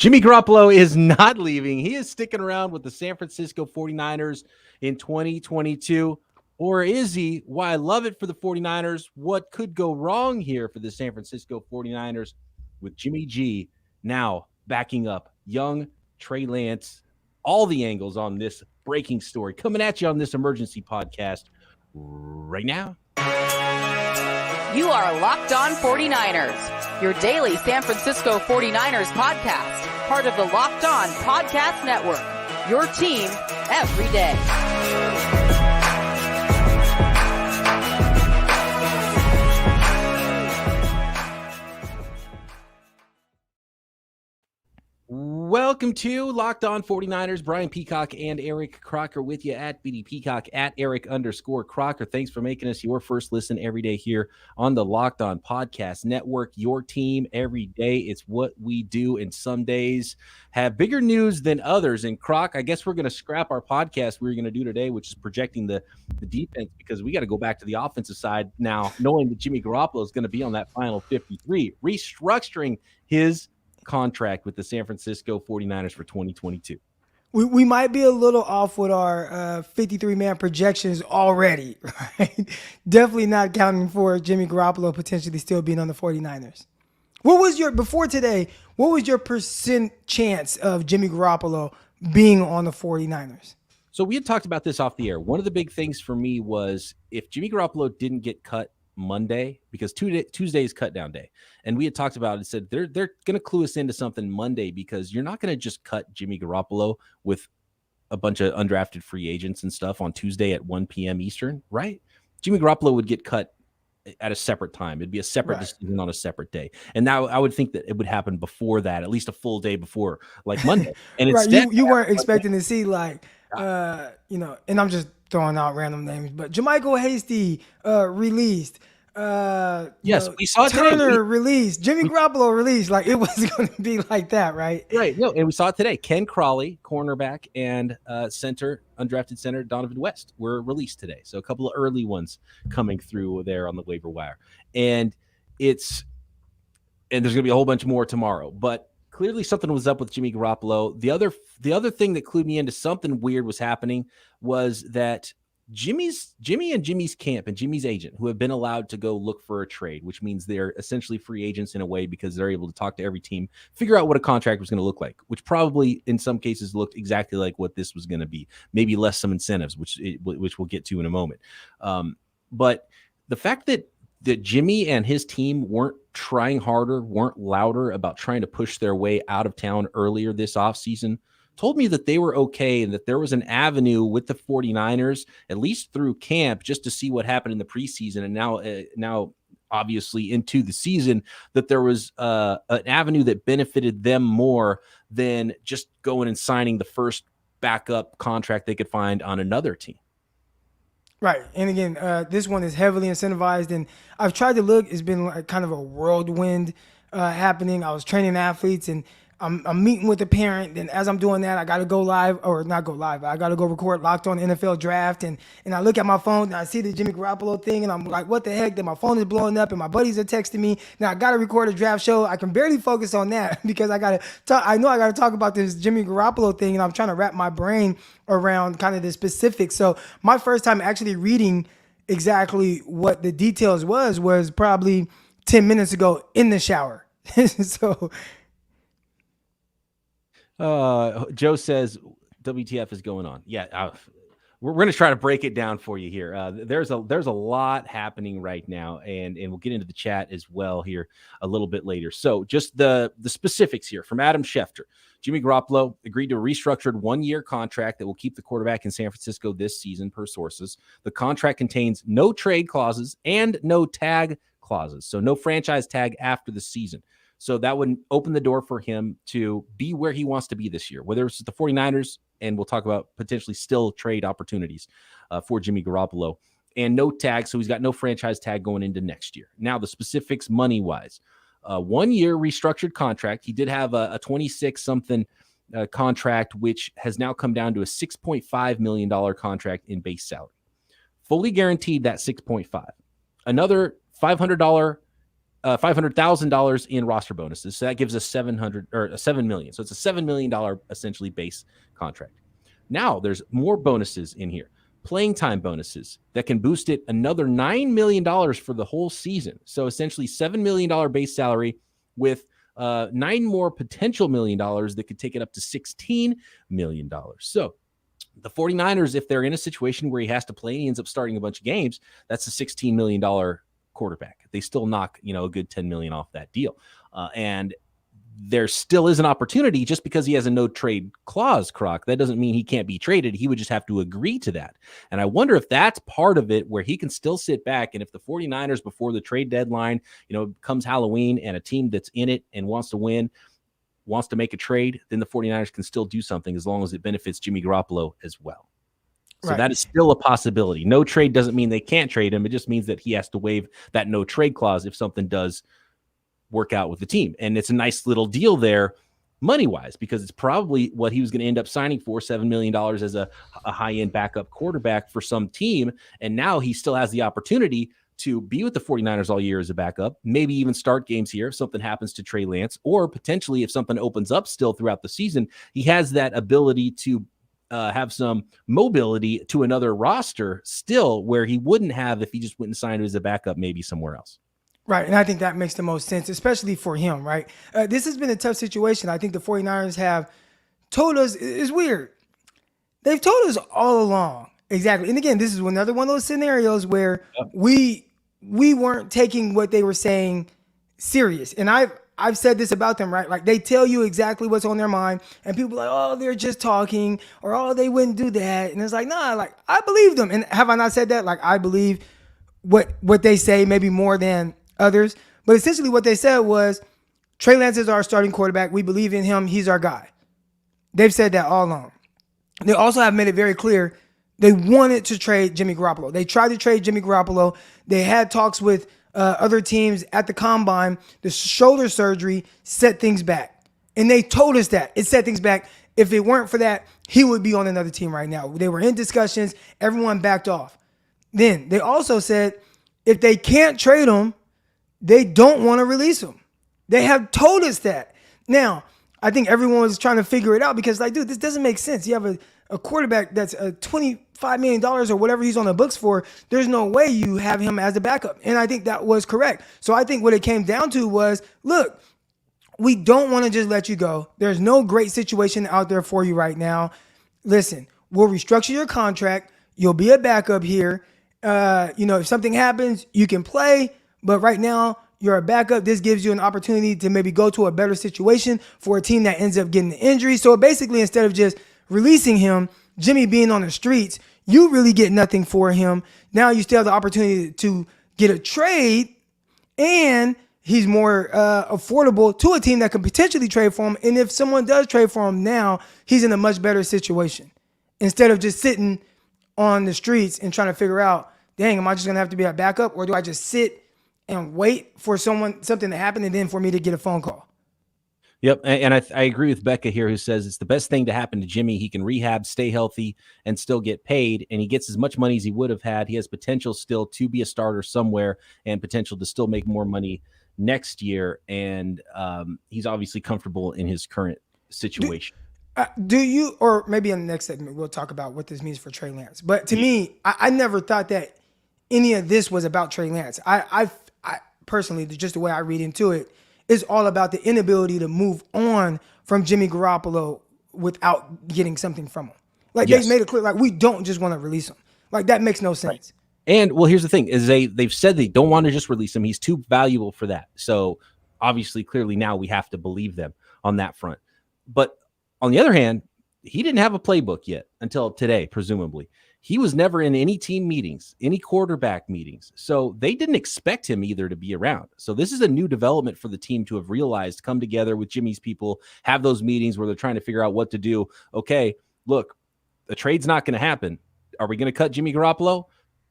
Jimmy Garoppolo is not leaving. He is sticking around with the San Francisco 49ers in 2022. Or is he? Why, I love it for the 49ers. What could go wrong here for the San Francisco 49ers with Jimmy G now backing up young Trey Lance? All the angles on this breaking story coming at you on this emergency podcast right now. You are Locked On 49ers, your daily San Francisco 49ers podcast, part of the Locked On Podcast Network, your team every day. Welcome to Locked On 49ers. Brian Peacock and Eric Crocker with you at BD Peacock at Eric_Crocker. Thanks for making us your first listen every day here on the Locked On Podcast Network. Your team every day. It's what we do, and some days have bigger news than others. And Croc, I guess we're going to scrap our podcast we were going to do today, which is projecting the defense, because we got to go back to the offensive side now, knowing that Jimmy Garoppolo is going to be on that final 53, restructuring his contract with the San Francisco 49ers for 2022. We might be a little off with our 53-man projections already, right? Definitely not counting for Jimmy Garoppolo potentially still being on the 49ers. What was your percent chance of Jimmy Garoppolo being on the 49ers? So we had talked about this off the air. One of the big things for me was if Jimmy Garoppolo didn't get cut Monday, because Tuesday is cut down day, and we had talked about it and said they're going to clue us into something Monday, because you're not going to just cut Jimmy Garoppolo with a bunch of undrafted free agents and stuff on Tuesday at 1 p.m. Eastern, right? Jimmy Garoppolo would get cut at a separate time. It'd be a separate decision on a separate day. And now I would think that it would happen before that, at least a full day before, like Monday. And right, instead, you weren't expecting to see and I'm just throwing out random names, but Jermichael Hasty released. Yes, we saw Turner today. released. Jimmy Garoppolo released. Like, it was going to be like that, right? Right. No, and we saw it today. Ken Crawley, cornerback, and undrafted center Donovan West were released today. So a couple of early ones coming through there on the waiver wire, and there's going to be a whole bunch more tomorrow. But clearly something was up with Jimmy Garoppolo. The other thing that clued me into something weird was happening was that Jimmy and Jimmy's camp and Jimmy's agent, who have been allowed to go look for a trade, which means they're essentially free agents in a way, because they're able to talk to every team, figure out what a contract was going to look like, which probably in some cases looked exactly like what this was going to be, maybe less some incentives, which we'll get to in a moment. But the fact that Jimmy and his team weren't trying harder, weren't louder about trying to push their way out of town earlier this offseason told me that they were okay, and that there was an avenue with the 49ers, at least through camp, just to see what happened in the preseason. And now obviously into the season, that there was an avenue that benefited them more than just going and signing the first backup contract they could find on another team. Right. And again, this one is heavily incentivized, and I've tried to look. It's been like kind of a whirlwind happening. I was training athletes, and I'm meeting with a parent, and as I'm doing that, I got to go live, or not go live, I got to go record Locked On NFL Draft, and I look at my phone, and I see the Jimmy Garoppolo thing, and I'm like, what the heck? Then my phone is blowing up, and my buddies are texting me. Now I got to record a draft show. I can barely focus on that because I got to talk. I know I got to talk about this Jimmy Garoppolo thing, and I'm trying to wrap my brain around kind of the specifics. So my first time actually reading exactly what the details was probably 10 minutes ago in the shower. So Joe says WTF is going on. Yeah, we're going to try to break it down for you here. There's a lot happening right now, and we'll get into the chat as well here a little bit later. So just the specifics here from Adam Schefter. Jimmy Garoppolo agreed to a restructured 1-year contract that will keep the quarterback in San Francisco this season, per sources. The contract contains no trade clauses and no tag clauses, so no franchise tag after the season. So that would open the door for him to be where he wants to be this year, whether it's the 49ers, and we'll talk about potentially still trade opportunities for Jimmy Garoppolo, and no tag. So he's got no franchise tag going into next year. Now, the specifics money-wise, 1-year restructured contract. He did have a 26-something contract, which has now come down to a $6.5 million contract in base salary. Fully guaranteed that $6.5. Another $500 $500,000 in roster bonuses. So that gives us $7 million. So it's a $7 million essentially base contract. Now there's more bonuses in here, playing time bonuses that can boost it another $9 million for the whole season. So essentially $7 million base salary with 9 more potential $1 million that could take it up to $16 million. So the 49ers, if they're in a situation where he has to play and he ends up starting a bunch of games, that's a $16 million quarterback. They still knock, a good $10 million off that deal. And there still is an opportunity. Just because he has a no trade clause, Croc, that doesn't mean he can't be traded. He would just have to agree to that. And I wonder if that's part of it, where he can still sit back. And if the 49ers, before the trade deadline, comes Halloween, and a team that's in it and wants to win wants to make a trade, then the 49ers can still do something, as long as it benefits Jimmy Garoppolo as well. So That is still a possibility. No trade doesn't mean they can't trade him. It just means that he has to waive that no trade clause if something does work out with the team. And it's a nice little deal there money-wise, because it's probably what he was going to end up signing for, $7 million as a high-end backup quarterback for some team. And now he still has the opportunity to be with the 49ers all year as a backup, maybe even start games here if something happens to Trey Lance, or potentially if something opens up still throughout the season, he has that ability to have some mobility to another roster still, where he wouldn't have if he just went and signed as a backup maybe somewhere else. Right, and I think that makes the most sense, especially for him, right? This has been a tough situation. I think the 49ers have told us, it's weird. They've told us all along. Exactly. And again, this is another one of those scenarios where we weren't taking what they were saying serious. And I've said this about them, right? Like, they tell you exactly what's on their mind, and people are like, oh, they're just talking, or oh, they wouldn't do that. And it's like, nah, like, I believe them. And have I not said that? Like, I believe what they say, maybe more than others. But essentially what they said was, Trey Lance is our starting quarterback. We believe in him. He's our guy. They've said that all along. They also have made it very clear they wanted to trade Jimmy Garoppolo. They tried to trade Jimmy Garoppolo. They had talks with other teams at the combine. The shoulder surgery set things back. And they told us that. It set things back. If it weren't for that, he would be on another team right now. They were in discussions. Everyone backed off. Then they also said if they can't trade him, they don't want to release him. They have told us that. Now, I think everyone was trying to figure it out, because, like, dude, this doesn't make sense. You have a quarterback that's $25 million or whatever he's on the books for. There's no way you have him as a backup. And I think that was correct. So I think what it came down to was, look, we don't want to just let you go. There's no great situation out there for you right now. Listen, we'll restructure your contract. You'll be a backup here. If something happens, you can play. But right now, you're a backup. This gives you an opportunity to maybe go to a better situation for a team that ends up getting the injury. So basically, instead of just releasing him, Jimmy being on the streets, you really get nothing for him. Now you still have the opportunity to get a trade, and he's more affordable to a team that can potentially trade for him. And if someone does trade for him now, he's in a much better situation, instead of just sitting on the streets and trying to figure out, dang, am I just going to have to be a backup, or do I just sit and wait for something to happen and then for me to get a phone call? Yep, and I agree with Becca here, who says it's the best thing to happen to Jimmy. He can rehab, stay healthy, and still get paid, and he gets as much money as he would have had. He has potential still to be a starter somewhere, and potential to still make more money next year, and he's obviously comfortable in his current situation. Do you, or maybe in the next segment, we'll talk about what this means for Trey Lance. But to me, I never thought that any of this was about Trey Lance. I personally, just the way I read into it, is all about the inability to move on from Jimmy Garoppolo without getting something from him. Like, They made it clear, like, we don't just want to release him. Like, that makes no sense. Right. And, well, here's the thing, is they've said they don't want to just release him. He's too valuable for that. So, obviously, clearly now we have to believe them on that front. But on the other hand, he didn't have a playbook yet until today, presumably. He was never in any team meetings, any quarterback meetings. So they didn't expect him either to be around. So this is a new development for the team to have realized, come together with Jimmy's people, have those meetings where they're trying to figure out what to do. Okay, look, the trade's not going to happen. Are we going to cut Jimmy Garoppolo,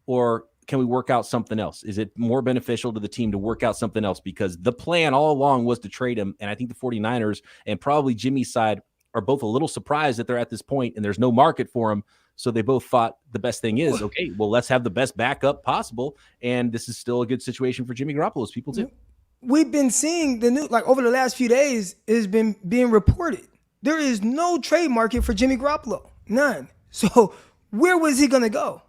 or can we work out something else? Is it more beneficial to the team to work out something else? Because the plan all along was to trade him. And I think the 49ers and probably Jimmy's side are both a little surprised that they're at this point and there's no market for him. So they both thought the best thing is, okay, well, let's have the best backup possible. And this is still a good situation for Jimmy Garoppolo's people too. we've been seeing the new, like over the last few days, has been being reported. There is no trade market for Jimmy Garoppolo. None. So where was he going to go?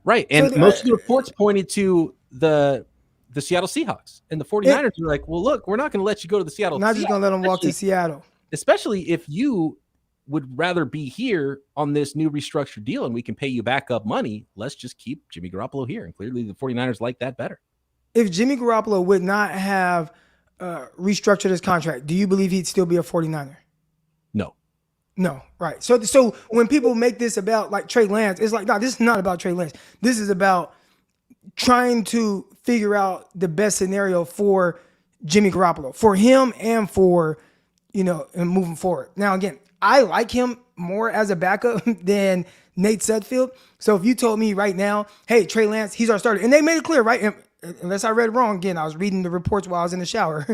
Right. And most of the reports pointed to the Seattle Seahawks, and the 49ers were like, well, look, we're not going to let you go to the Seattle. Not just going to let him walk to Seattle. Especially if you would rather be here on this new restructured deal and we can pay you back up money. Let's just keep Jimmy Garoppolo here. And clearly the 49ers like that better. If Jimmy Garoppolo would not have restructured his contract, do you believe he'd still be a 49er? No, right. So when people make this about like Trey Lance, it's like, no, this is not about Trey Lance. This is about trying to figure out the best scenario for Jimmy Garoppolo, for him and for, and moving forward. Now, again, I like him more as a backup than Nate Sudfeld. So if you told me right now, hey, Trey Lance, he's our starter, and they made it clear, right? Unless I read wrong, again, I was reading the reports while I was in the shower.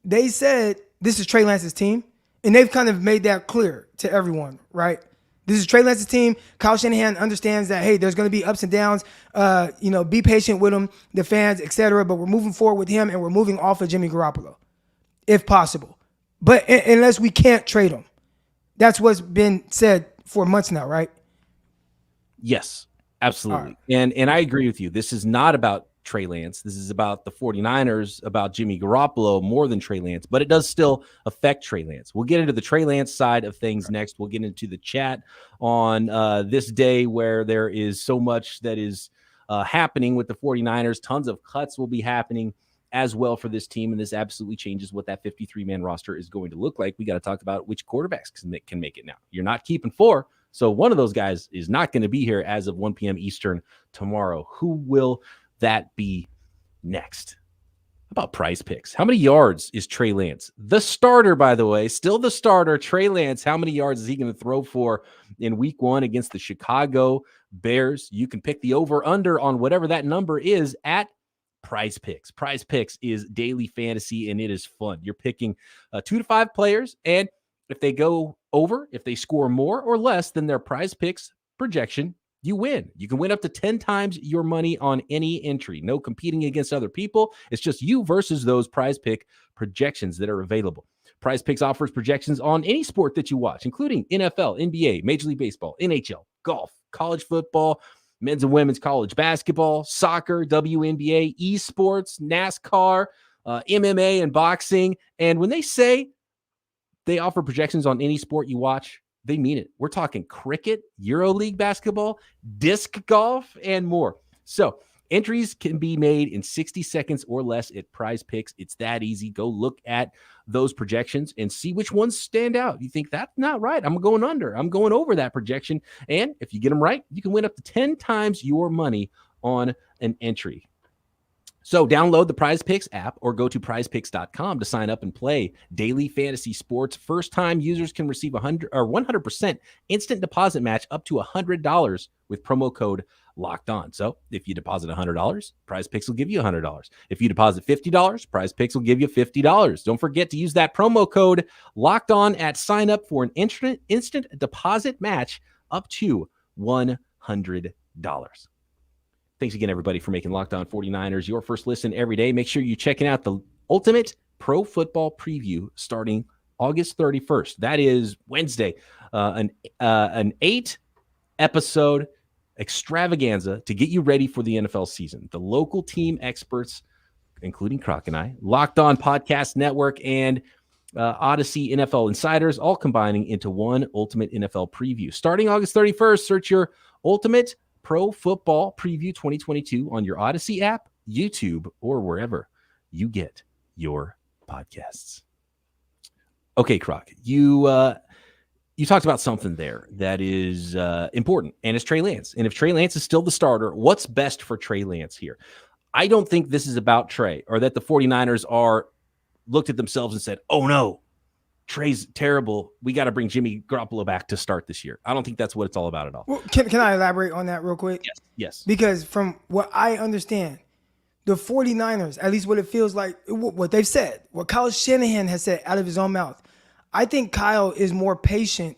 They said this is Trey Lance's team. And they've kind of made that clear to everyone, right? This is Trey Lance's team. Kyle Shanahan understands that, hey, there's going to be ups and downs. Be patient with him, the fans, etc. But we're moving forward with him, and we're moving off of Jimmy Garoppolo, if possible. But unless we can't trade him. That's what's been said for months now, right? Yes, absolutely. Right. And I agree with you. This is not about Trey Lance. This is about the 49ers, about Jimmy Garoppolo more than Trey Lance, but it does still affect Trey Lance. We'll get into the Trey Lance side of things next. We'll get into the chat on this day where there is so much that is happening with the 49ers. Tons of cuts will be happening as well for this team, and this absolutely changes what that 53-man roster is going to look like. We got to talk about which quarterbacks can make it now. You're not keeping 4, so one of those guys is not going to be here as of 1 p.m. Eastern tomorrow. Who will that be next? How about PrizePicks? How many yards is Trey Lance? The starter, by the way, still the starter. Trey Lance, how many yards is he going to throw for in week 1 against the Chicago Bears? You can pick the over-under on whatever that number is at PrizePicks. PrizePicks is daily fantasy, and it is fun. You're picking 2 to 5 players, and if they go over, if they score more or less than their PrizePicks projection, you win. You can win up to 10 times your money on any entry. No competing against other people. It's just you versus those PrizePick projections that are available. PrizePicks offers projections on any sport that you watch, including NFL, NBA, Major League Baseball, NHL, golf, college football, men's and women's college basketball, soccer, WNBA, esports, NASCAR, MMA, and boxing. And when they say they offer projections on any sport you watch, they mean it. We're talking cricket, EuroLeague basketball, disc golf, and more. So entries can be made in 60 seconds or less at PrizePicks. It's that easy. Go look at those projections and see which ones stand out. You think that's not right. I'm going under. I'm going over that projection. And if you get them right, you can win up to 10 times your money on an entry. So download the PrizePicks app or go to prizepicks.com to sign up and play daily fantasy sports. First-time users can receive 100% instant deposit match up to $100 with promo code Locked On. So if you deposit $100, PrizePicks will give you $100. If you deposit $50, PrizePicks will give you $50. Don't forget to use that promo code Locked On at sign up for an instant deposit match up to $100. Thanks again, everybody, for making Locked On 49ers your first listen every day. Make sure you're checking out the Ultimate Pro Football Preview starting August 31st. That is Wednesday. An 8-episode extravaganza to get you ready for the NFL season. The local team experts, including Croc and I, Locked On Podcast Network, and Odyssey NFL Insiders, all combining into one Ultimate NFL Preview. Starting August 31st, search your Ultimate Pro Football Preview 2022 on your Odyssey app, YouTube, or wherever you get your podcasts. Okay, Croc, you talked about something there that is important, and it's Trey Lance. And if Trey Lance is still the starter, what's best for Trey Lance here? I don't think this is about Trey, or that the 49ers are looked at themselves and said, oh no, Trey's terrible. We got to bring Jimmy Garoppolo back to start this year. I don't think that's what it's all about at all. Well, can I elaborate on that real quick? Yes. Because from what I understand, the 49ers, at least what it feels like, what they've said, what Kyle Shanahan has said out of his own mouth, I think Kyle is more patient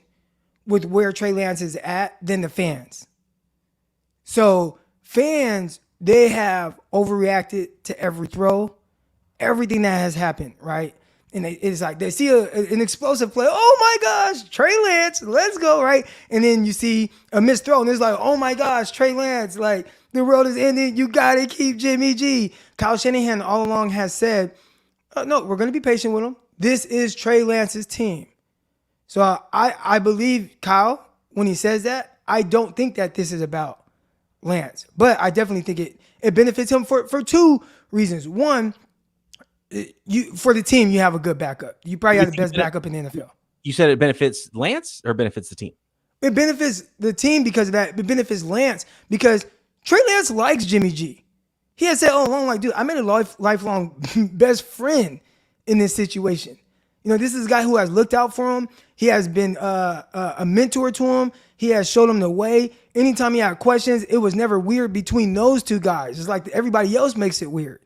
with where Trey Lance is at than the fans. So fans, they have overreacted to every throw. everything that has happened, right? And it's like they see an explosive play. Oh my gosh, Trey Lance, let's go, right? And then you see a missed throw, and it's like, oh my gosh, Trey Lance, like the world is ending. You got to keep Jimmy G. Kyle Shanahan all along has said, no, we're going to be patient with him. This is Trey Lance's team. So I believe Kyle when he says that. I don't think that this is about Lance, but I definitely think it benefits him for two reasons. One, for the team, you have a good backup. You probably have the best backup in the NFL. You said it benefits Lance or benefits the team? It benefits the team because of that. It benefits Lance because Trey Lance likes Jimmy G. He has said all along, like, dude, I made a lifelong best friend in this situation. You know, this is a guy who has looked out for him. He has been a mentor to him. He has showed him the way. Anytime he had questions, it was never weird between those two guys. It's like everybody else makes it weird.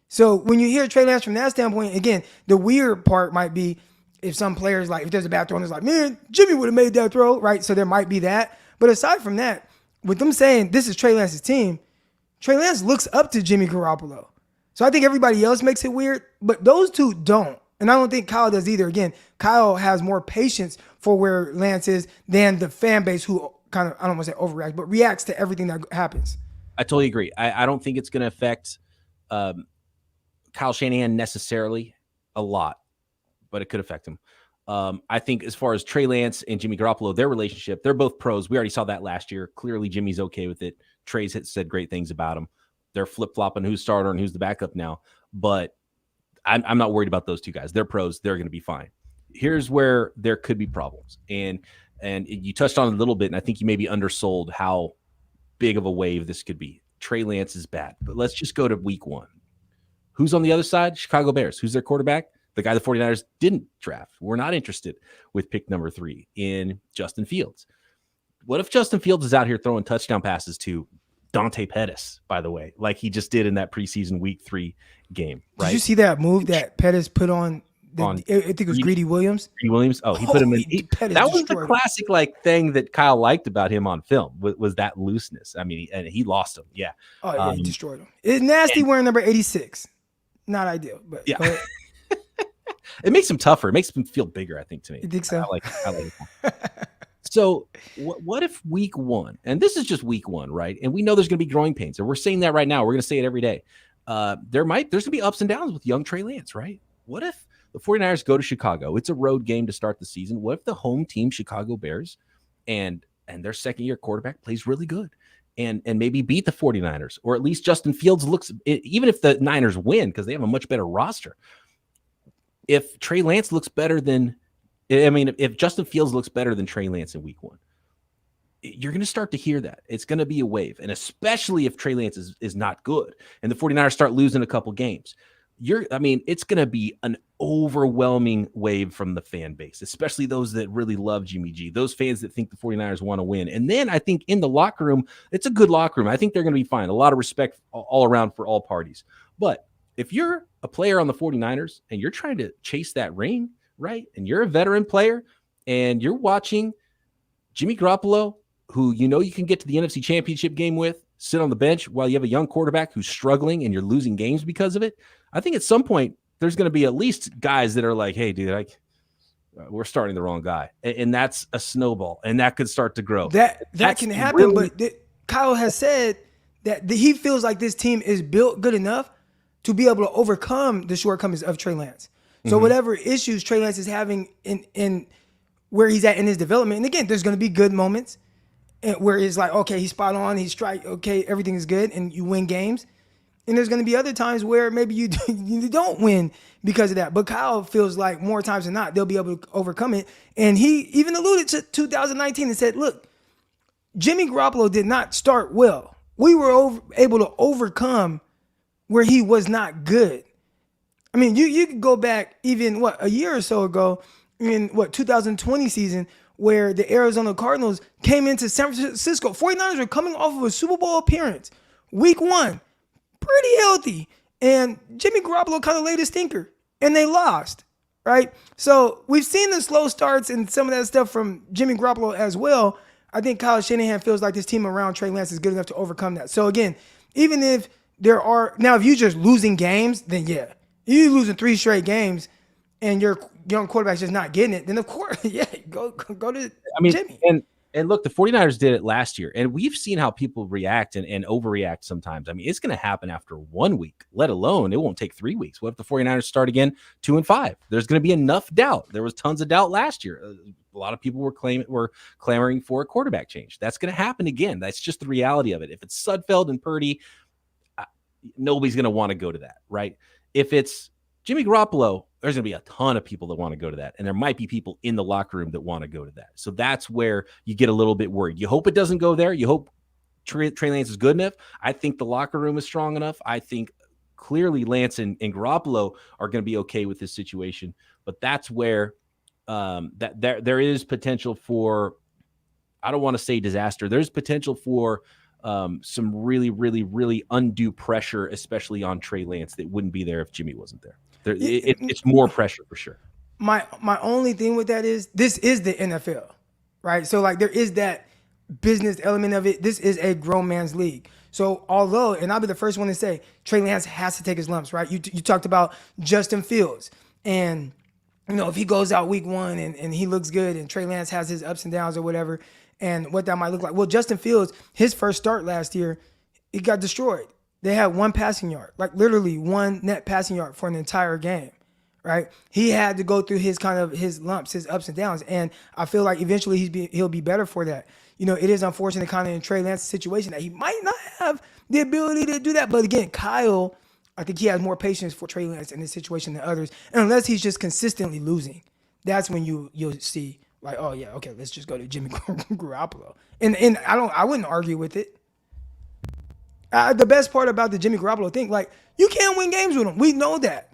So when you hear Trey Lance from that standpoint, again, the weird part might be if some players, like if there's a bad throw and it's like, man, Jimmy would have made that throw, right? So there might be that. But aside from that, with them saying this is Trey Lance's team, Trey Lance looks up to Jimmy Garoppolo. So I think everybody else makes it weird, but those two don't. And I don't think Kyle does either. Again, Kyle has more patience for where Lance is than the fan base who kind of, I don't want to say overreacts, but reacts to everything that happens. I totally agree. I don't think it's going to affect Kyle Shanahan necessarily a lot, but it could affect him. I think as far as Trey Lance and Jimmy Garoppolo, their relationship, they're both pros. We already saw that last year. Clearly, Jimmy's okay with it. Trey's said great things about him. They're flip-flopping who's starter and who's the backup now. But I'm not worried about those two guys. They're pros. They're going to be fine. Here's where there could be problems. And you touched on it a little bit, and I think you maybe undersold how big of a wave this could be. Trey Lance is bad. But let's just go to week one. Who's on the other side? Chicago Bears. Who's their quarterback? The guy the 49ers didn't draft. We're not interested with pick number 3 in Justin Fields. What if Justin Fields is out here throwing touchdown passes to Dante Pettis, by the way, like he just did in that preseason week 3 game, right? Did you see that move that Pettis put on? I think it was Greedy Williams. Greedy Williams. Oh, he put him in. That was the classic like thing that Kyle liked about him on film was that looseness. I mean, and he lost him. Yeah. Oh, yeah, he destroyed him. It's nasty wearing number 86. Not ideal, but yeah. It makes him tougher. It makes him feel bigger, I think, to me. You think so? I like it. So what if week 1, and this is just week 1, right? And we know there's going to be growing pains, and we're saying that right now. We're going to say it every day. There's going to be ups and downs with young Trey Lance, right? What if the 49ers go to Chicago? It's a road game to start the season. What if the home team, Chicago Bears, and their second-year quarterback plays really good and maybe beat the 49ers, or at least Justin Fields looks, even if the Niners win, because they have a much better roster, if Trey Lance looks better than, if Justin Fields looks better than Trey Lance in week 1, you're going to start to hear that. It's going to be a wave. And especially if Trey Lance is not good and the 49ers start losing a couple games, it's going to be an overwhelming wave from the fan base, especially those that really love Jimmy G, those fans that think the 49ers want to win. And then I think in the locker room, it's a good locker room. I think they're going to be fine. A lot of respect all around for all parties. But if you're a player on the 49ers and you're trying to chase that ring, right, and you're a veteran player and you're watching Jimmy Garoppolo, who you can get to the NFC Championship game with, sit on the bench while you have a young quarterback who's struggling and you're losing games because of it, I think at some point there's going to be at least guys that are like, hey, dude, we're starting the wrong guy. And that's a snowball, and that could start to grow. That can happen, but Kyle has said that he feels like this team is built good enough to be able to overcome the shortcomings of Trey Lance. So whatever issues Trey Lance is having in where he's at in his development, and again, there's going to be good moments where it's like, okay, he's spot on, he's strike, okay, everything is good, and you win games. And there's going to be other times where maybe you don't win because of that. But Kyle feels like more times than not, they'll be able to overcome it. And he even alluded to 2019 and said, look, Jimmy Garoppolo did not start well. We were able to overcome where he was not good. I mean, you could go back even, a year or so ago in, 2020 season where the Arizona Cardinals came into San Francisco. 49ers were coming off of a Super Bowl appearance. Week 1, pretty healthy. And Jimmy Garoppolo kind of laid a stinker, and they lost, right? So we've seen the slow starts and some of that stuff from Jimmy Garoppolo as well. I think Kyle Shanahan feels like this team around Trey Lance is good enough to overcome that. So again, even if if you just losing games, then yeah, You losing 3 straight games, and your young quarterback's just not getting it. Then of course, yeah, go to Jimmy. And look, the 49ers did it last year, and we've seen how people react and overreact sometimes. I mean, it's going to happen after 1 week, let alone it won't take 3 weeks. What if the 49ers start again 2-5? There's going to be enough doubt. There was tons of doubt last year. A lot of people were clamoring for a quarterback change. That's going to happen again. That's just the reality of it. If it's Sudfeld and Purdy, nobody's going to want to go to that, right? If it's Jimmy Garoppolo, there's going to be a ton of people that want to go to that. And there might be people in the locker room that want to go to that. So that's where you get a little bit worried. You hope it doesn't go there. You hope Trey Lance is good enough. I think the locker room is strong enough. I think clearly Lance and Garoppolo are going to be okay with this situation. But that's where there is potential for, I don't want to say disaster. There's potential for some really, really, really undue pressure, especially on Trey Lance, that wouldn't be there if Jimmy wasn't there. It's more pressure for sure. My only thing with that is this is the NFL, right? So like there is that business element of it. This is a grown man's league. So although, and I'll be the first one to say, Trey Lance has to take his lumps, right? You talked about Justin Fields, and if he goes out week 1 and he looks good, and Trey Lance has his ups and downs or whatever, and what that might look like. Well, Justin Fields, his first start last year, he got destroyed. They had 1 passing yard, like literally 1 net passing yard for an entire game, right? He had to go through his lumps, his ups and downs, and I feel like eventually he'll be better for that. It is unfortunate kind of in Trey Lance's situation that he might not have the ability to do that. But again, Kyle, I think he has more patience for Trey Lance in this situation than others. And unless he's just consistently losing, that's when you'll see like, oh yeah, okay, let's just go to Jimmy Garoppolo. And I wouldn't argue with it. The best part about the Jimmy Garoppolo thing, like, you can't win games with him. We know that.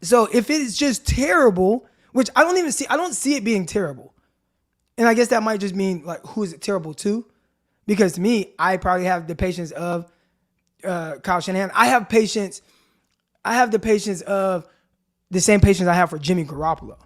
So if it's just terrible, which I don't see it being terrible. And I guess that might just mean, like, who is it terrible to? Because to me, I probably have the patience of Kyle Shanahan. I have the patience of the same patience I have for Jimmy Garoppolo.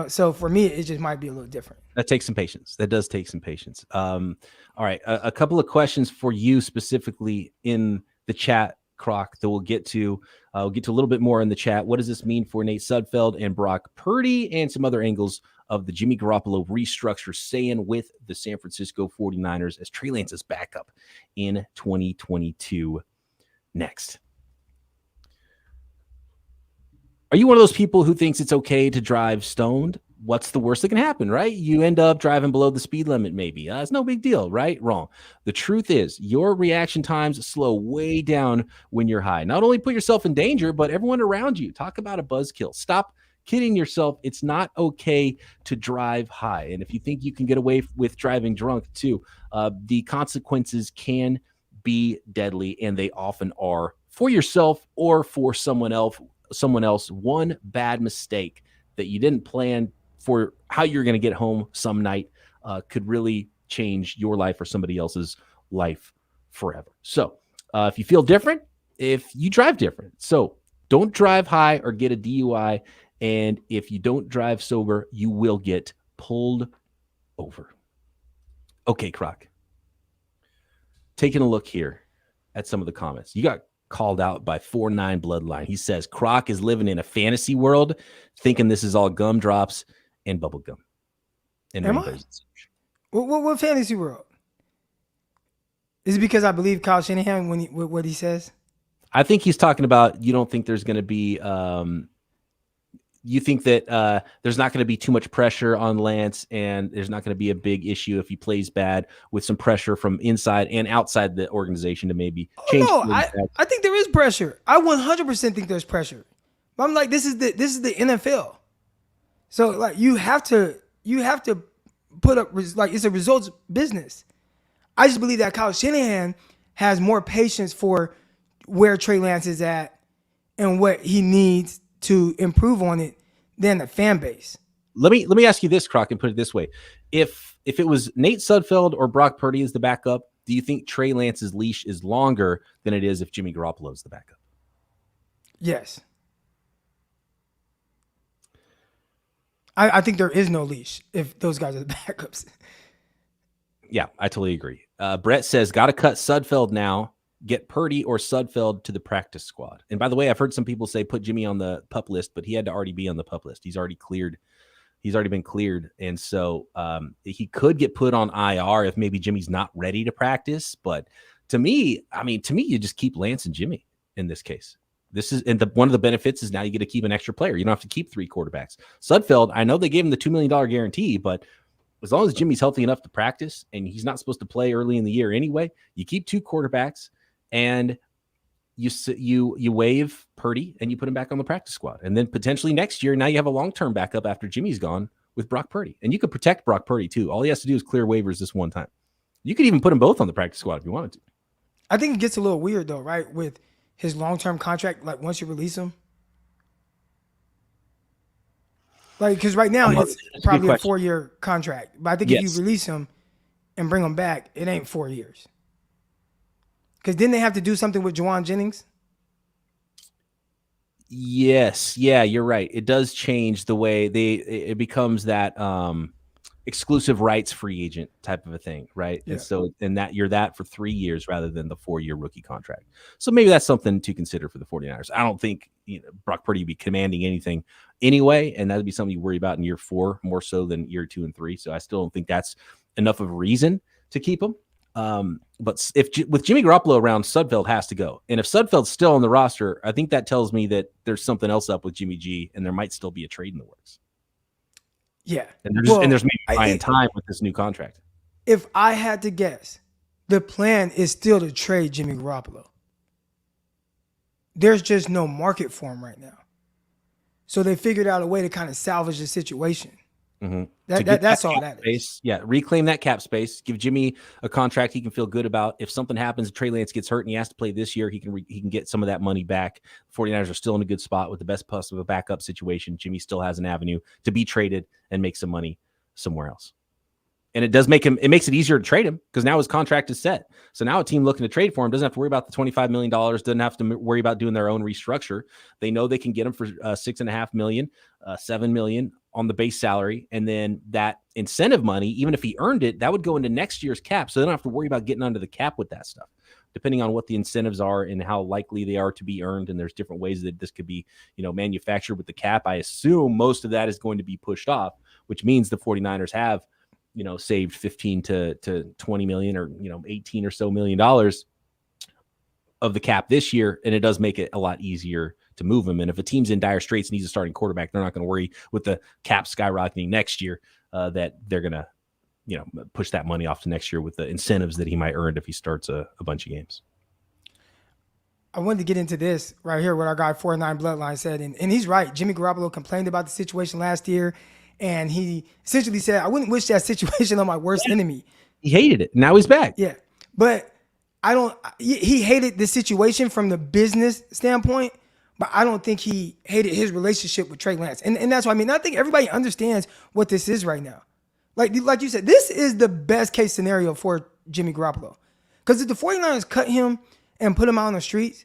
So for me, it just might be a little different. That takes some patience. That does take some patience. All right. A couple of questions for you specifically in the chat, Croc, that we'll get to. We'll get to a little bit more in the chat. What does this mean for Nate Sudfeld and Brock Purdy, and some other angles of the Jimmy Garoppolo restructure staying with the San Francisco 49ers as Trey Lance's backup in 2022 next? Are you one of those people who thinks it's okay to drive stoned? What's the worst that can happen, right? You end up driving below the speed limit, maybe. It's no big deal, right? Wrong. The truth is, your reaction times slow way down when you're high. Not only put yourself in danger, but everyone around you. Talk about a buzzkill. Stop kidding yourself. It's not okay to drive high. And if you think you can get away with driving drunk too, the consequences can be deadly, and they often are for yourself or for someone else. One bad mistake that you didn't plan for how you're going to get home some night could really change your life or somebody else's life forever. So if you feel different, if you drive different, so don't drive high or get a DUI. And if you don't drive sober, you will get pulled over. Okay, Croc. Taking a look here at some of the comments. You got called out by 49 Bloodline. He says Croc is living in a fantasy world, thinking this is all gumdrops and bubble gum. And am I? What fantasy world? Is it because I believe Kyle Shanahan when what he says? I think he's talking about, you don't think there's going to be you think that there's not going to be too much pressure on Lance, and there's not going to be a big issue if he plays bad, with some pressure from inside and outside the organization to maybe change. No, I think there is pressure. I 100% think there's pressure. But I'm like, this is the NFL. So like you have to put up, like, it's a results business. I just believe that Kyle Shanahan has more patience for where Trey Lance is at and what he needs to improve on it than the fan base. Let me ask you this, Croc, and put it this way. If it was Nate Sudfeld or Brock Purdy as the backup, do you think Trey Lance's leash is longer than it is if Jimmy Garoppolo is the backup? Yes. I think there is no leash if those guys are the backups. Yeah, I totally agree. Brett says, got to cut Sudfeld now. get Purdy or Sudfeld to the practice squad. And by the way, I've heard some people say put Jimmy on the PUP list, but he had to already be on the PUP list. He's already cleared. He's already been cleared. And so he could get put on IR if maybe Jimmy's not ready to practice. But to me, you just keep Lance and Jimmy in this case. One of the benefits is now you get to keep an extra player. You don't have to keep 3 quarterbacks. Sudfeld, I know they gave him the $2 million guarantee, but as long as Jimmy's healthy enough to practice and he's not supposed to play early in the year anyway, you keep 2 quarterbacks and you waive Purdy and you put him back on the practice squad. And then potentially next year, now you have a long-term backup after Jimmy's gone with Brock Purdy. And you could protect Brock Purdy too. All he has to do is clear waivers this one time. You could even put them both on the practice squad if you wanted to. I think it gets a little weird though, right? With his long-term contract, like once you release him. Like, because right now it's probably a 4-year contract. But I think if you release him and bring him back, it ain't 4 years. Because didn't they have to do something with Juwan Jennings? Yes. Yeah, you're right. It does change the way it becomes that exclusive rights free agent type of a thing, right? Yeah. And so, that you're that for 3 years rather than the 4-year rookie contract. So maybe that's something to consider for the 49ers. I don't think Brock Purdy would be commanding anything anyway, and that would be something you worry about in year 4 more so than year 2 and 3. So I still don't think that's enough of a reason to keep him. But with Jimmy Garoppolo around, Sudfeld has to go. And if Sudfeld's still on the roster, I think that tells me that there's something else up with Jimmy G, and there might still be a trade in the works. Yeah. And there's maybe buying time with this new contract. If I had to guess, the plan is still to trade Jimmy Garoppolo. There's just no market for him right now. So they figured out a way to kind of salvage the situation. Mm-hmm. That's all that is. Yeah, reclaim that cap space. Give Jimmy a contract he can feel good about. If something happens, Trey Lance gets hurt and he has to play this year, he can get some of that money back. 49ers are still in a good spot with the best possible backup situation. Jimmy still has an avenue to be traded and make some money somewhere else. And it makes it easier to trade him because now his contract is set. So now a team looking to trade for him doesn't have to worry about the $25 million, doesn't have to worry about doing their own restructure. They know they can get him for $6.5 million, $7 million on the base salary. And then that incentive money, even if he earned it, that would go into next year's cap. So they don't have to worry about getting under the cap with that stuff, depending on what the incentives are and how likely they are to be earned. And there's different ways that this could be, manufactured with the cap. I assume most of that is going to be pushed off, which means the 49ers have, saved 15 to 20 million or, 18 or so $million of the cap this year. And it does make it a lot easier to move him. And if a team's in dire straits and needs a starting quarterback, they're not going to worry with the cap skyrocketing next year that they're going to, push that money off to next year with the incentives that he might earn if he starts a bunch of games. I wanted to get into this right here, what our guy 49 Bloodline said. And he's right. Jimmy Garoppolo complained about the situation last year. And he essentially said, I wouldn't wish that situation on my worst enemy. He hated it. Now he's back. Yeah. But he hated the situation from the business standpoint, but I don't think he hated his relationship with Trey Lance. And that's what I mean. I think everybody understands what this is right now. Like you said, this is the best case scenario for Jimmy Garoppolo. Because if the 49ers cut him and put him out on the streets,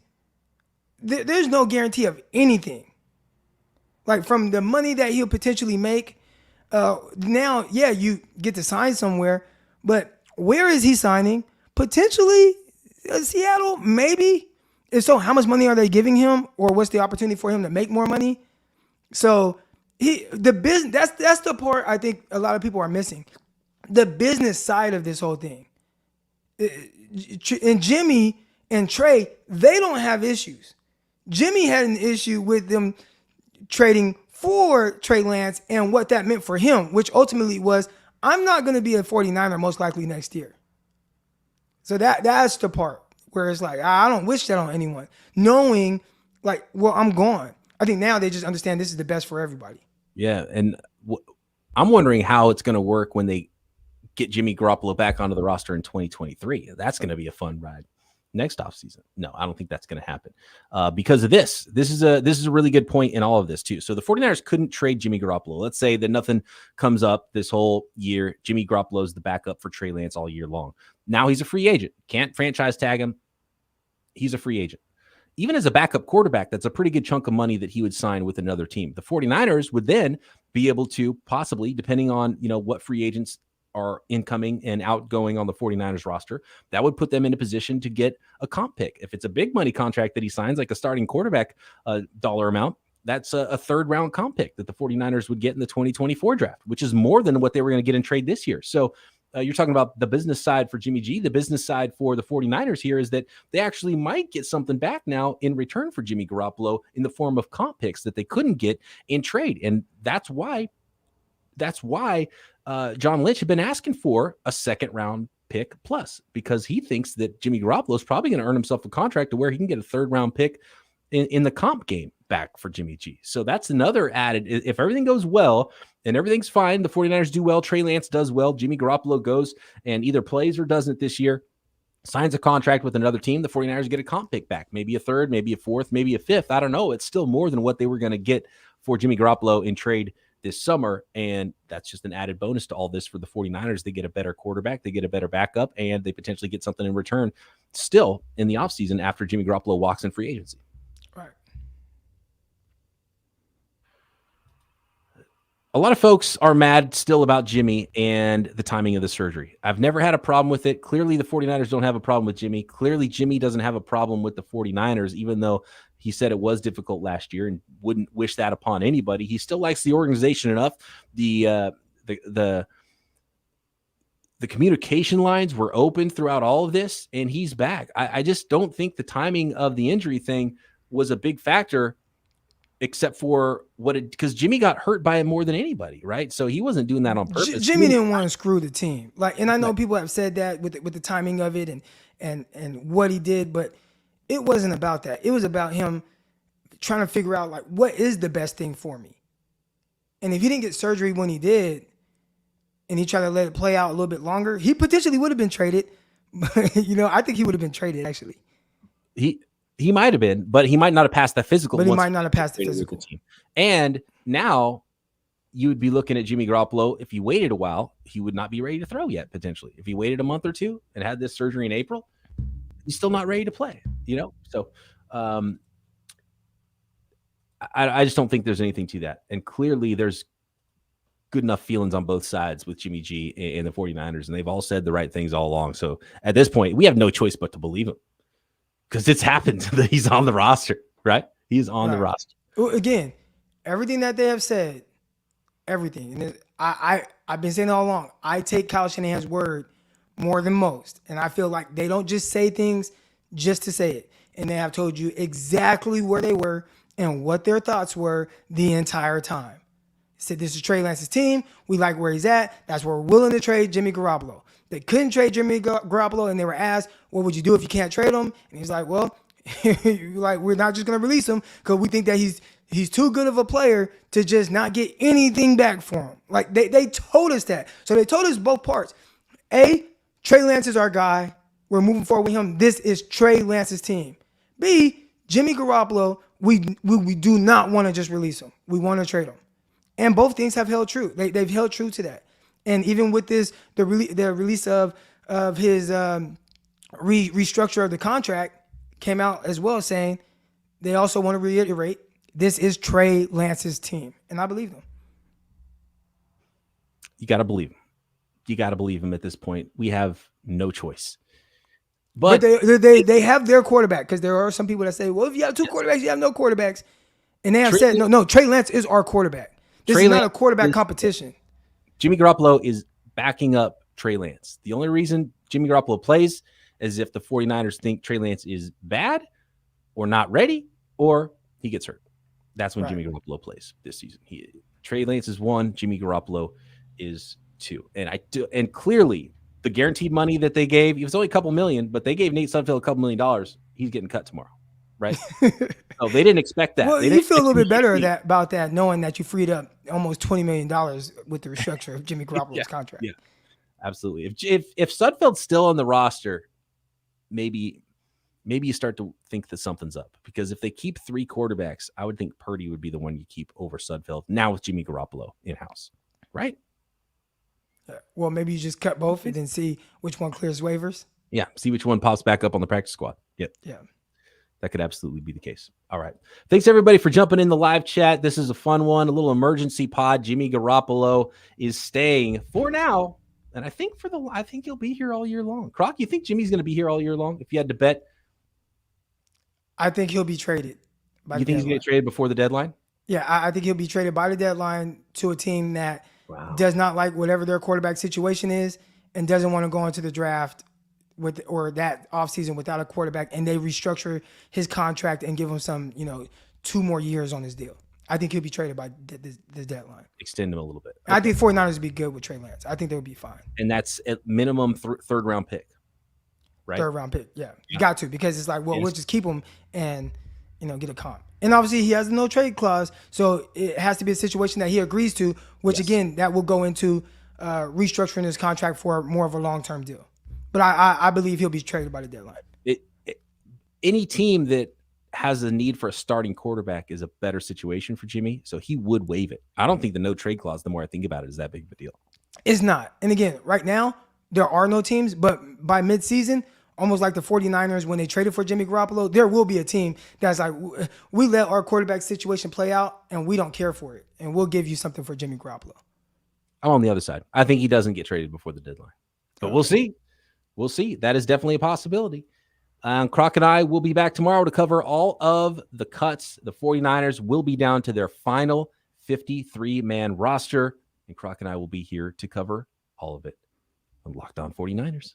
there's no guarantee of anything. Like from the money that he'll potentially make, now, yeah, you get to sign somewhere, but where is he signing? Potentially Seattle, maybe. If so, how much money are they giving him, or what's the opportunity for him to make more money? So the business, that's the part I think a lot of people are missing. The business side of this whole thing. And Jimmy and Trey, they don't have issues. Jimmy had an issue with them trading for Trey Lance and what that meant for him, which ultimately was, I'm not going to be a 49er most likely next year. So that's the part where it's like, I don't wish that on anyone. Knowing like, well, I'm gone. I think now they just understand this is the best for everybody. Yeah, and I'm wondering how it's going to work when they get Jimmy Garoppolo back onto the roster in 2023. That's going to be a fun ride next offseason. No, I don't think that's going to happen because of this. This is a really good point in all of this too. So the 49ers couldn't trade Jimmy Garoppolo. Let's say that nothing comes up this whole year. Jimmy Garoppolo is the backup for Trey Lance all year long. Now he's a free agent. Can't franchise tag him. He's a free agent. Even as a backup quarterback, that's a pretty good chunk of money that he would sign with another team. The 49ers would then be able to possibly, depending on, what free agents are incoming and outgoing on the 49ers roster, that would put them in a position to get a comp pick. If it's a big money contract that he signs, like a starting quarterback dollar amount, that's a third round comp pick that the 49ers would get in the 2024 draft, which is more than what they were going to get in trade this year. So you're talking about the business side for Jimmy G. The business side for the 49ers here is that they actually might get something back now in return for Jimmy Garoppolo in the form of comp picks that they couldn't get in trade. And that's why John Lynch had been asking for a second round pick plus, because he thinks that Jimmy Garoppolo is probably going to earn himself a contract to where he can get a third round pick in the comp game back for Jimmy G. So that's another added. If everything goes well and everything's fine, the 49ers do well, Trey Lance does well, Jimmy Garoppolo goes and either plays or doesn't this year, signs a contract with another team, the 49ers get a comp pick back, maybe a third, maybe a fourth, maybe a fifth. I don't know. It's still more than what they were going to get for Jimmy Garoppolo in trade this summer. And that's just an added bonus to all this for the 49ers. They get a better quarterback, they get a better backup, and they potentially get something in return still in the offseason after Jimmy Garoppolo walks in free agency. Right. A lot of folks are mad still about Jimmy and the timing of the surgery. I've never had a problem with it. Clearly, the 49ers don't have a problem with Jimmy. Clearly, Jimmy doesn't have a problem with the 49ers, even though he said it was difficult last year and wouldn't wish that upon anybody. He still likes the organization enough. The communication lines were open throughout all of this, and he's back. I just don't think the timing of the injury thing was a big factor, except for because Jimmy got hurt by it more than anybody, right? So he wasn't doing that on purpose. Jimmy didn't want to screw the team. And I know people have said that with the timing of it and what he did, but it wasn't about that. It was about him trying to figure out, like, what is the best thing for me? And if he didn't get surgery when he did, and he tried to let it play out a little bit longer, he potentially would have been traded. But, I think he would have been traded, actually. He might have been, but he might not have passed that physical. But he might not have passed the physical. Team. And now you would be looking at Jimmy Garoppolo. If he waited a while, he would not be ready to throw yet, potentially. If he waited a month or two and had this surgery in April, he's still not ready to play, So I just don't think there's anything to that. And clearly there's good enough feelings on both sides with Jimmy G and the 49ers, and they've all said the right things all along. So at this point, we have no choice but to believe him, because it's happened that he's on the roster, right? He's on the roster. Well, again, everything that they have said, everything. And I've been saying all along, I take Kyle Shanahan's word more than most. And I feel like they don't just say things just to say it. And they have told you exactly where they were and what their thoughts were the entire time. Said, this is Trey Lance's team. We like where he's at. That's where we're willing to trade Jimmy Garoppolo. They couldn't trade Jimmy Garoppolo, and they were asked, what would you do if you can't trade him? And he's like, well, we're not just going to release him because we think that he's too good of a player to just not get anything back for him. Like, they told us that. So they told us both parts. A, Trey Lance is our guy. We're moving forward with him. This is Trey Lance's team. B, Jimmy Garoppolo, we do not want to just release him. We want to trade him. And both things have held true. They've held true to that. And even with this, the release of his restructure of the contract came out as well, saying they also want to reiterate this is Trey Lance's team. And I believe them. You got to believe him. You got to believe him at this point. We have no choice. But they have their quarterback, because there are some people that say, well, if you have two quarterbacks, you have no quarterbacks. And they have said, no, Trey Lance is our quarterback. This is not a quarterback competition. Jimmy Garoppolo is backing up Trey Lance. The only reason Jimmy Garoppolo plays is if the 49ers think Trey Lance is bad or not ready, or he gets hurt. That's when Jimmy Garoppolo plays this season. Trey Lance is 1, Jimmy Garoppolo is 2. And clearly the guaranteed money that they gave, it was only a couple million, but they gave Nate Sudfeld a couple $1 million. He's getting cut tomorrow. Right? So they didn't expect that. Well, you feel a little bit better about that, knowing that you freed up almost $20 million with the restructure of Jimmy Garoppolo's contract. Yeah, absolutely. If Sudfeld's still on the roster, maybe you start to think that something's up. Because if they keep 3 quarterbacks, I would think Purdy would be the one you keep over Sudfeld now with Jimmy Garoppolo in-house, right? Well, maybe you just cut both and then see which one clears waivers. Yeah, see which one pops back up on the practice squad. Yep. Yeah. That could absolutely be the case. All right. Thanks, everybody, for jumping in the live chat. This is a fun one, a little emergency pod. Jimmy Garoppolo is staying, for now, And I think he'll be here all year long. Croc, you think Jimmy's going to be here all year long? If you had to bet, I think he'll be traded. You think he's going to get traded before the deadline? Yeah, I think he'll be traded by the deadline to a team that does not like whatever their quarterback situation is and doesn't want to go into the draft or that offseason without a quarterback, and they restructure his contract and give him some, 2 more years on his deal. I think he'll be traded by the deadline. Extend him a little bit. Okay. I think 49ers would be good with Trey Lance. I think they would be fine. And that's at minimum third round pick, right? Third round pick, yeah. You got to, because it's like, well, we'll just keep him and, get a comp. And obviously he has a no trade clause, so it has to be a situation that he agrees to, which again, that will go into restructuring his contract for more of a long-term deal. But I believe he'll be traded by the deadline. Any team that has a need for a starting quarterback is a better situation for Jimmy, so he would waive it. I don't think the no trade clause, the more I think about it, is that big of a deal. It's not. And again, right now, there are no teams, but by midseason, almost like the 49ers when they traded for Jimmy Garoppolo, there will be a team that's like, we let our quarterback situation play out and we don't care for it, and we'll give you something for Jimmy Garoppolo. I'm on the other side. I think he doesn't get traded before the deadline. But we'll see. We'll see. That is definitely a possibility. Croc and I will be back tomorrow to cover all of the cuts. The 49ers will be down to their final 53-man roster, and Croc and I will be here to cover all of it on Locked On 49ers.